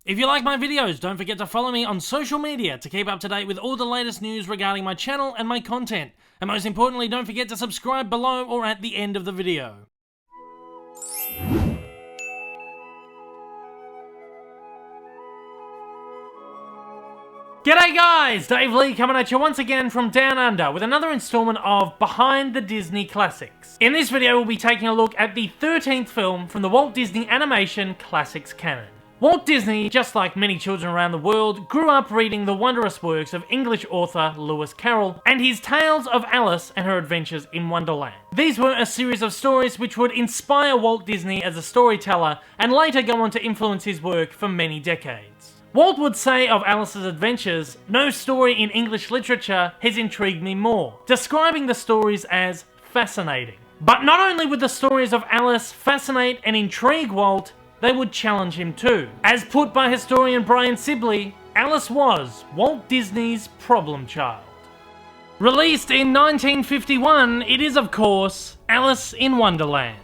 If you like my videos, don't forget to follow me on social media to keep up to date with all the latest news regarding my channel and my content. And most importantly, don't forget to subscribe below or at the end of the video. G'day guys, Dave Lee coming at you once again from Down Under with another installment of Behind the Disney Classics. In this video we'll be taking a look at the 13th film from the Walt Disney Animation Classics canon. Walt Disney, just like many children around the world, grew up reading the wondrous works of English author Lewis Carroll and his tales of Alice and her adventures in Wonderland. These were a series of stories which would inspire Walt Disney as a storyteller and later go on to influence his work for many decades. Walt would say of Alice's adventures, "No story in English literature has intrigued me more," describing the stories as fascinating. But not only would the stories of Alice fascinate and intrigue Walt, they would challenge him too. As put by historian Brian Sibley, Alice was Walt Disney's problem child. Released in 1951, it is of course Alice in Wonderland.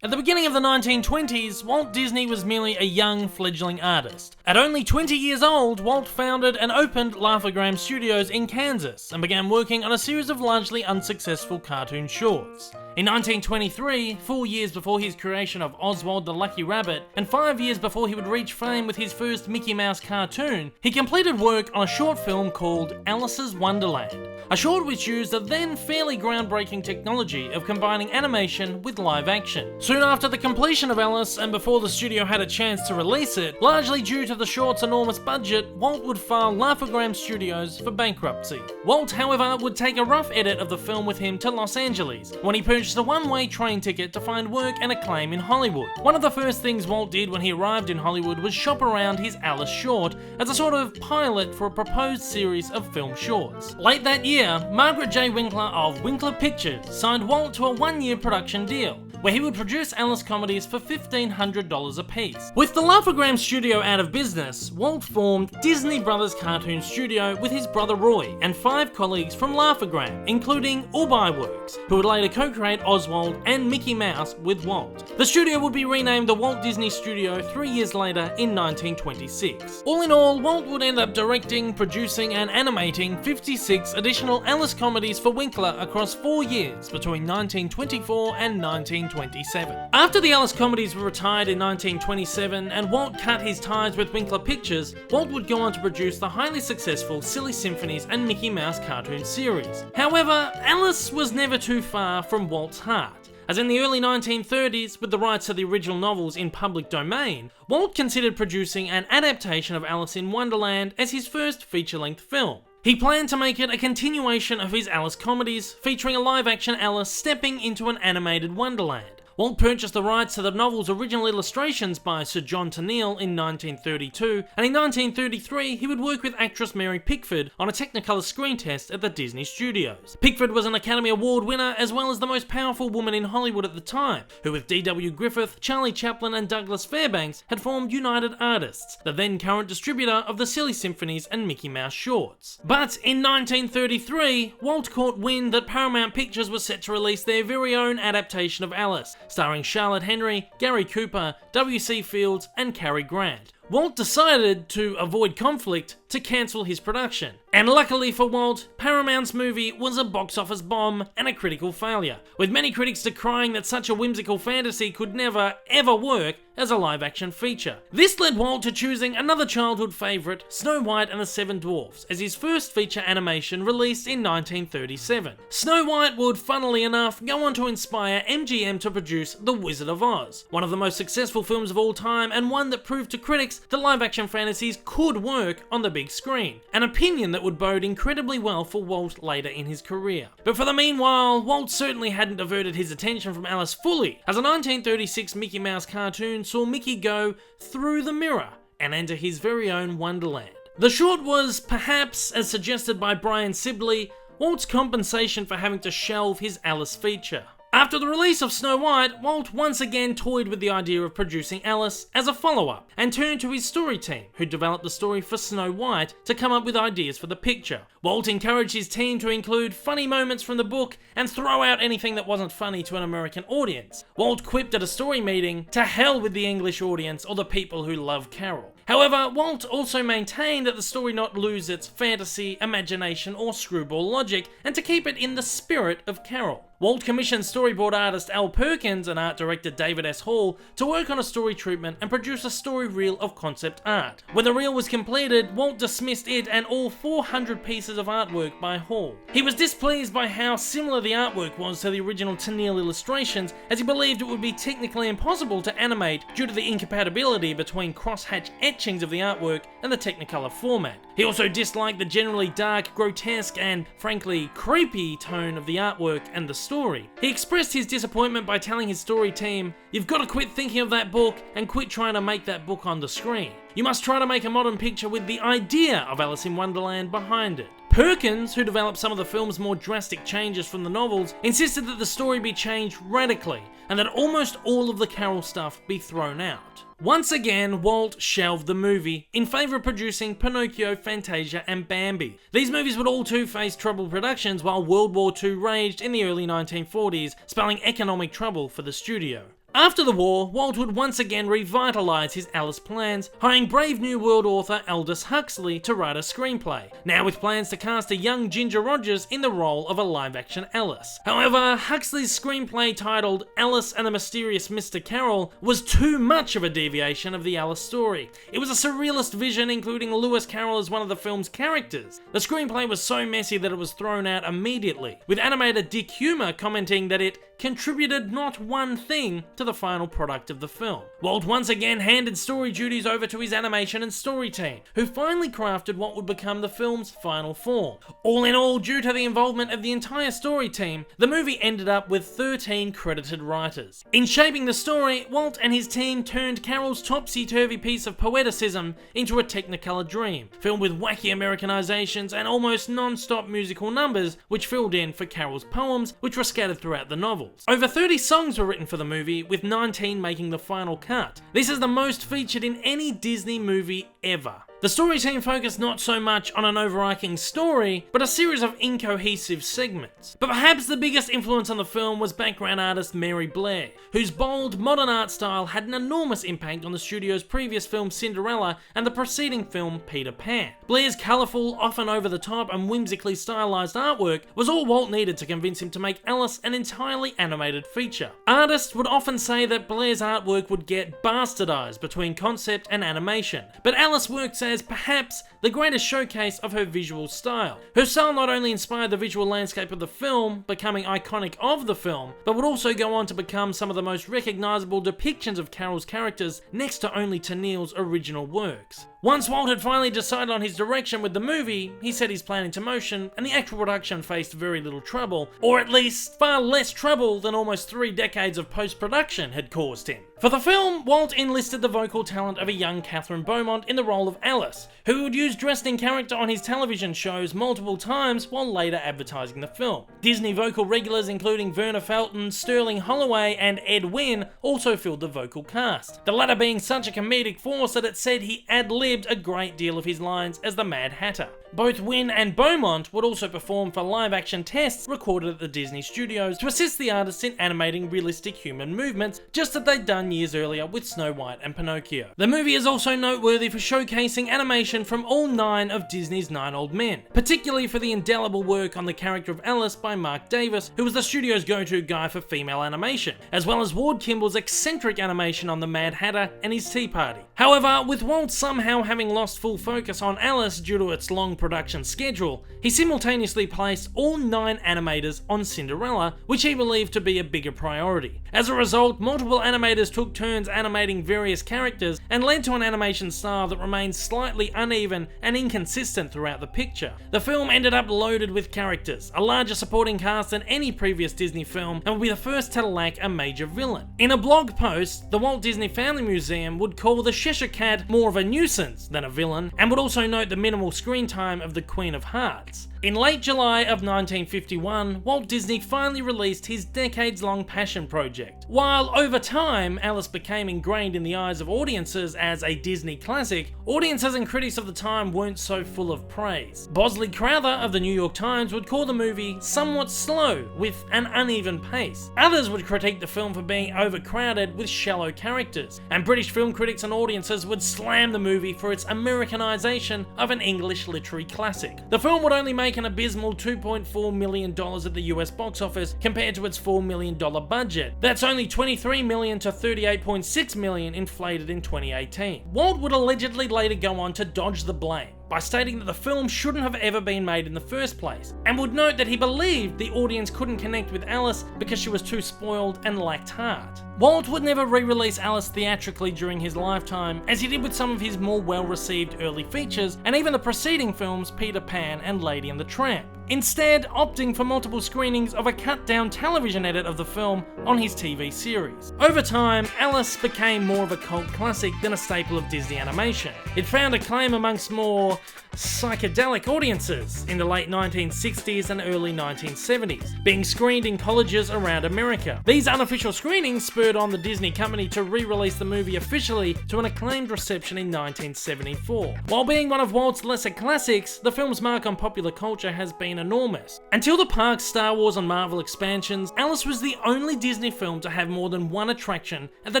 At the beginning of the 1920s, Walt Disney was merely a young, fledgling artist. At only 20 years old, Walt founded and opened Laugh-O-Gram Studios in Kansas and began working on a series of largely unsuccessful cartoon shorts. In 1923, 4 years before his creation of Oswald the Lucky Rabbit, and 5 years before he would reach fame with his first Mickey Mouse cartoon, he completed work on a short film called Alice's Wonderland, a short which used the then fairly groundbreaking technology of combining animation with live action. Soon after the completion of Alice, and before the studio had a chance to release it, largely due to the short's enormous budget, Walt would file Laugh-O-Gram Studios for bankruptcy. Walt, however, would take a rough edit of the film with him to Los Angeles, when he purchased a one-way train ticket to find work and acclaim in Hollywood. One of the first things Walt did when he arrived in Hollywood was shop around his Alice short as a sort of pilot for a proposed series of film shorts. Late that year, Margaret J. Winkler of Winkler Pictures signed Walt to a one-year production deal, where he would produce Alice comedies for $1,500 apiece. With the Laugh-O-Gram studio out of business, Walt formed Disney Brothers Cartoon Studio with his brother Roy and 5 colleagues from Laugh-O-Gram, including Uri Works, who would later co-create Oswald and Mickey Mouse with Walt. The studio would be renamed the Walt Disney Studio 3 years later in 1926. All in all, Walt would end up directing, producing and animating 56 additional Alice comedies for Winkler across 4 years between 1924 and 1927. After the Alice comedies were retired in 1927 and Walt cut his ties with Winkler Pictures, Walt would go on to produce the highly successful Silly Symphonies and Mickey Mouse cartoon series. However, Alice was never too far from Walt's heart, as in the early 1930s, with the rights to the original novels in public domain, Walt considered producing an adaptation of Alice in Wonderland as his first feature-length film. He planned to make it a continuation of his Alice comedies, featuring a live-action Alice stepping into an animated Wonderland. Walt purchased the rights to the novel's original illustrations by Sir John Tenniel in 1932, and in 1933 he would work with actress Mary Pickford on a Technicolor screen test at the Disney Studios. Pickford was an Academy Award winner as well as the most powerful woman in Hollywood at the time, who with D.W. Griffith, Charlie Chaplin and Douglas Fairbanks had formed United Artists, the then current distributor of the Silly Symphonies and Mickey Mouse shorts. But in 1933, Walt caught wind that Paramount Pictures was set to release their very own adaptation of Alice, starring Charlotte Henry, Gary Cooper, W.C. Fields, and Cary Grant. Walt decided, to avoid conflict, to cancel his production. And luckily for Walt, Paramount's movie was a box office bomb and a critical failure, with many critics decrying that such a whimsical fantasy could never, ever work as a live-action feature. This led Walt to choosing another childhood favourite, Snow White and the Seven Dwarfs, as his first feature animation released in 1937. Snow White would, funnily enough, go on to inspire MGM to produce The Wizard of Oz, one of the most successful films of all time and one that proved to critics that live-action fantasies could work on the big screen, an opinion that would bode incredibly well for Walt later in his career. But for the meanwhile, Walt certainly hadn't diverted his attention from Alice fully, as a 1936 Mickey Mouse cartoon saw Mickey go through the mirror and enter his very own Wonderland. The short was, perhaps, as suggested by Brian Sibley, Walt's compensation for having to shelve his Alice feature. After the release of Snow White, Walt once again toyed with the idea of producing Alice as a follow-up, and turned to his story team, who developed the story for Snow White, to come up with ideas for the picture. Walt encouraged his team to include funny moments from the book, and throw out anything that wasn't funny to an American audience. Walt quipped at a story meeting, "To hell with the English audience or the people who love Carol." However, Walt also maintained that the story not lose its fantasy, imagination, or screwball logic, and to keep it in the spirit of Carol. Walt commissioned storyboard artist Al Perkins and art director David S. Hall to work on a story treatment and produce a story reel of concept art. When the reel was completed, Walt dismissed it and all 400 pieces of artwork by Hall. He was displeased by how similar the artwork was to the original Tennille illustrations, as he believed it would be technically impossible to animate due to the incompatibility between crosshatch etchings of the artwork and the Technicolor format. He also disliked the generally dark, grotesque, and frankly creepy tone of the artwork and the story. He expressed his disappointment by telling his story team, "You've got to quit thinking of that book and quit trying to make that book on the screen. You must try to make a modern picture with the idea of Alice in Wonderland behind it." Perkins, who developed some of the film's more drastic changes from the novels, insisted that the story be changed radically and that almost all of the Carol stuff be thrown out. Once again, Walt shelved the movie in favour of producing Pinocchio, Fantasia, and Bambi. These movies would all too face troubled productions while World War II raged in the early 1940s, spelling economic trouble for the studio. After the war, Walt would once again revitalise his Alice plans, hiring Brave New World author Aldous Huxley to write a screenplay, now with plans to cast a young Ginger Rogers in the role of a live-action Alice. However, Huxley's screenplay titled Alice and the Mysterious Mr. Carroll was too much of a deviation of the Alice story. It was a surrealist vision including Lewis Carroll as one of the film's characters. The screenplay was so messy that it was thrown out immediately, with animator Dick Humer commenting that it contributed not one thing to the final product of the film. Walt once again handed story duties over to his animation and story team, who finally crafted what would become the film's final form. All in all, due to the involvement of the entire story team, the movie ended up with 13 credited writers. In shaping the story, Walt and his team turned Carol's topsy-turvy piece of poeticism into a Technicolor dream, filled with wacky Americanizations and almost non-stop musical numbers, which filled in for Carol's poems, which were scattered throughout the novels. Over 30 songs were written for the movie, with 19 making the final cut. This is the most featured in any Disney movie ever. The story team focused not so much on an overarching story, but a series of incohesive segments. But perhaps the biggest influence on the film was background artist Mary Blair, whose bold, modern art style had an enormous impact on the studio's previous film Cinderella and the preceding film Peter Pan. Blair's colourful, often over-the-top and whimsically stylized artwork was all Walt needed to convince him to make Alice an entirely animated feature. Artists would often say that Blair's artwork would get bastardized between concept and animation, but Alice works as perhaps the greatest showcase of her visual style. Her style not only inspired the visual landscape of the film, becoming iconic of the film, but would also go on to become some of the most recognisable depictions of Carol's characters next to only Tennille's original works. Once Walt had finally decided on his direction with the movie, he set his plan into motion, and the actual production faced very little trouble, or at least far less trouble than almost 3 decades of post-production had caused him. For the film, Walt enlisted the vocal talent of a young Katherine Beaumont in the role of Alice, who would use dressed in character on his television shows multiple times while later advertising the film. Disney vocal regulars including Verna, Felton, Sterling Holloway, and Ed Wynn also filled the vocal cast, the latter being such a comedic force that it said he ad-libbed a great deal of his lines as the Mad Hatter. Both Wynn and Beaumont would also perform for live-action tests recorded at the Disney studios to assist the artists in animating realistic human movements, just as they'd done years earlier with Snow White and Pinocchio. The movie is also noteworthy for showcasing animation from all 9 of Disney's 9 old men, particularly for the indelible work on the character of Alice by Mark Davis, who was the studio's go-to guy for female animation, as well as Ward Kimball's eccentric animation on the Mad Hatter and his Tea Party. However, with Walt somehow having lost full focus on Alice due to its long production schedule, he simultaneously placed all 9 animators on Cinderella, which he believed to be a bigger priority. As a result, multiple animators took turns animating various characters and led to an animation style that remained slightly uneven and inconsistent throughout the picture. The film ended up loaded with characters, a larger supporting cast than any previous Disney film, and would be the first to lack a major villain. In a blog post, the Walt Disney Family Museum would call the Cheshire Cat more of a nuisance than a villain, and would also note the minimal screen time of the Queen of Hearts. In late July of 1951, Walt Disney finally released his decades-long passion project. While over time, Alice became ingrained in the eyes of audiences as a Disney classic, audiences and critics of the time weren't so full of praise. Bosley Crowther of the New York Times would call the movie somewhat slow, with an uneven pace. Others would critique the film for being overcrowded with shallow characters, and British film critics and audience audiences would slam the movie for its Americanization of an English literary classic. The film would only make an abysmal $2.4 million at the US box office compared to its $4 million budget. That's only $23 million to $38.6 million inflated in 2018. Walt would allegedly later go on to dodge the blame by stating that the film shouldn't have ever been made in the first place, and would note that he believed the audience couldn't connect with Alice because she was too spoiled and lacked heart. Walt would never re-release Alice theatrically during his lifetime, as he did with some of his more well-received early features, and even the preceding films Peter Pan and Lady and the Tramp, instead opting for multiple screenings of a cut-down television edit of the film on his TV series. Over time, Alice became more of a cult classic than a staple of Disney animation. It found acclaim amongst more psychedelic audiences in the late 1960s and early 1970s, being screened in colleges around America. These unofficial screenings spurred on the Disney company to re-release the movie officially to an acclaimed reception in 1974. While being one of Walt's lesser classics, the film's mark on popular culture has been enormous. Until the park's Star Wars and Marvel expansions, Alice was the only Disney film to have more than one attraction at the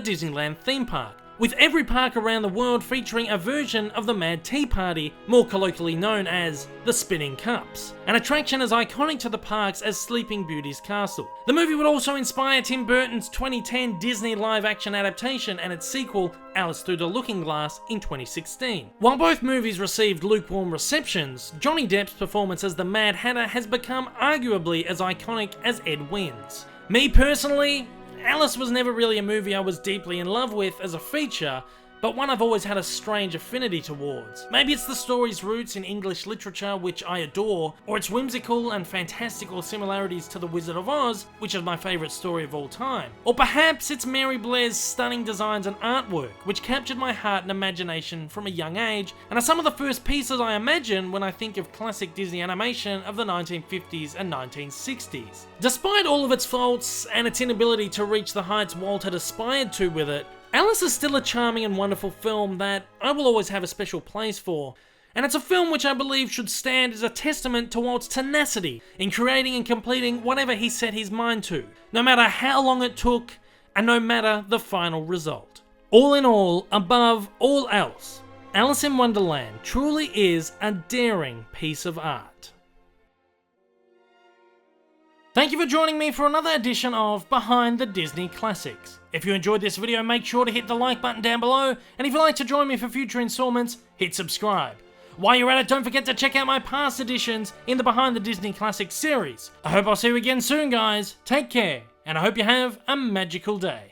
Disneyland theme park, with every park around the world featuring a version of the Mad Tea Party, more colloquially known as the Spinning Cups, an attraction as iconic to the parks as Sleeping Beauty's castle. The movie would also inspire Tim Burton's 2010 Disney live-action adaptation and its sequel, Alice Through the Looking Glass, in 2016. While both movies received lukewarm receptions, Johnny Depp's performance as the Mad Hatter has become arguably as iconic as Ed Wynn's. Me personally, Alice was never really a movie I was deeply in love with as a feature, but one I've always had a strange affinity towards. Maybe it's the story's roots in English literature, which I adore, or its whimsical and fantastical similarities to The Wizard of Oz, which is my favourite story of all time. Or perhaps it's Mary Blair's stunning designs and artwork, which captured my heart and imagination from a young age, and are some of the first pieces I imagine when I think of classic Disney animation of the 1950s and 1960s. Despite all of its faults and its inability to reach the heights Walt had aspired to with it, Alice is still a charming and wonderful film that I will always have a special place for, and it's a film which I believe should stand as a testament to Walt's tenacity in creating and completing whatever he set his mind to, no matter how long it took, and no matter the final result. All in all, above all else, Alice in Wonderland truly is a daring piece of art. Thank you for joining me for another edition of Behind the Disney Classics. If you enjoyed this video, make sure to hit the like button down below, and if you'd like to join me for future installments, hit subscribe. While you're at it, don't forget to check out my past editions in the Behind the Disney Classics series. I hope I'll see you again soon, guys. Take care, and I hope you have a magical day.